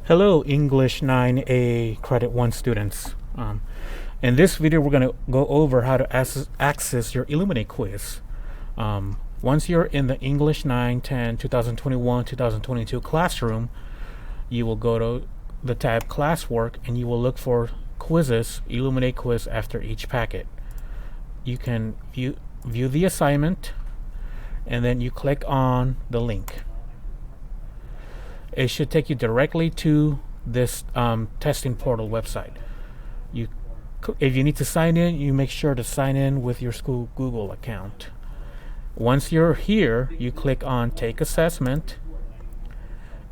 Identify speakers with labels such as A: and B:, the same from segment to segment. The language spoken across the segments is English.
A: Hello, English 9A Credit 1 students. In this video, we're going to go over how to access your Illuminate quiz. Once you're in the English 9, 10, 2021, 2022 classroom, you will go to the tab Classwork and you will look for quizzes, Illuminate quiz after each packet. You can view the assignment and then you click on the link. It should take you directly to this testing portal website. If you need to sign in, you make sure to sign in with your school Google account. Once you're here, you click on Take Assessment,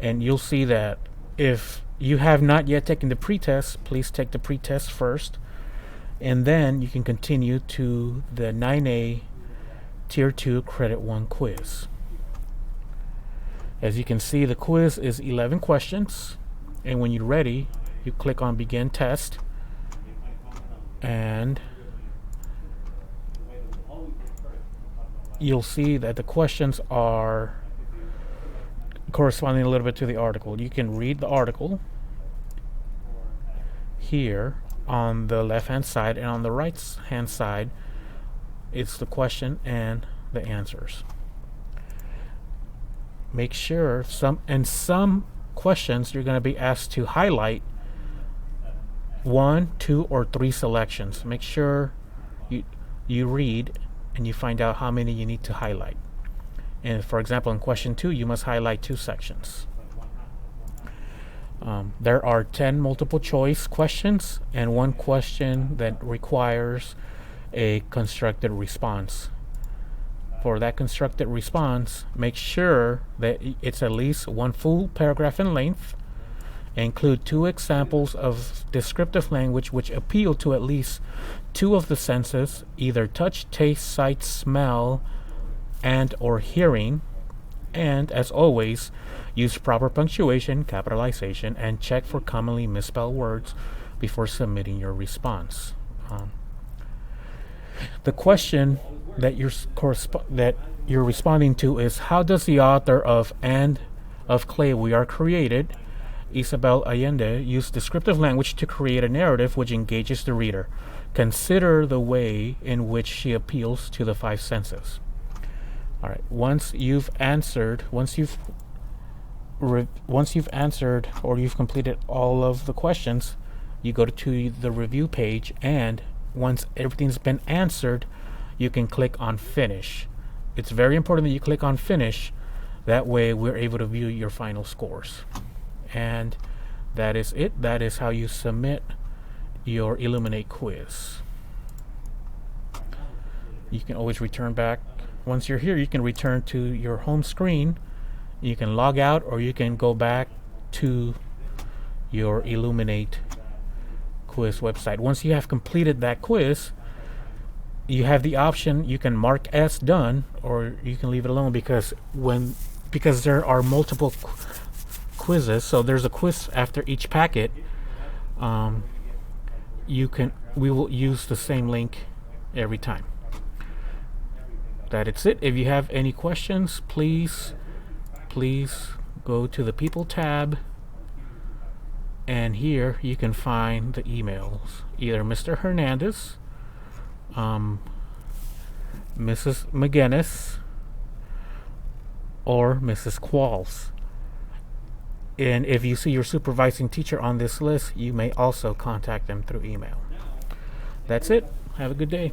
A: and you'll see that if you have not yet taken the pretest, please take the pretest first, and then you can continue to the 9A Tier 2 Credit 1 quiz. As you can see, the quiz is 11 questions, and when you're ready, you click on Begin Test, and you'll see that the questions are corresponding a little bit to the article. You can read the article here on the left-hand side, and on the right-hand side, it's the question and the answers. Make sure some questions you're going to be asked to highlight 1, 2, or 3 selections. Make sure you read and you find out how many you need to highlight. And for example, in question 2, you must highlight 2 sections. There are 10 multiple choice questions and 1 question that requires a constructed response. For that constructed response, make sure that it's at least 1 full paragraph in length. Include 2 examples of descriptive language which appeal to at least 2 of the senses, either touch, taste, sight, smell, and or hearing. And as always, use proper punctuation, capitalization, and check for commonly misspelled words before submitting your response. The question that you're responding to is, how does the author of And of Clay We Are Created, Isabel Allende, use descriptive language to create a narrative which engages the reader? Consider the way in which she appeals to the 5 senses. All right. Once you've answered or you've completed all of the questions, you go to the review page, and once everything's been answered, you can click on Finish. It's very important that you click on Finish. That way we're able to view your final scores. And that is it. That is how you submit your Illuminate quiz. You can always return back. Once you're here, you can return to your home screen. You can log out, or you can go back to your Illuminate quiz website. Once you have completed that quiz, you have the option, you can mark as done, or you can leave it alone, because there are multiple quizzes, so there's a quiz after each packet. We will use the same link every time. That's it. If you have any questions, please go to the People tab, and here you can find the emails, either Mr. Hernandez, Mrs. McGinnis, or Mrs. Qualls. And if you see your supervising teacher on this list, you may also contact them through email. That's it. Have a good day.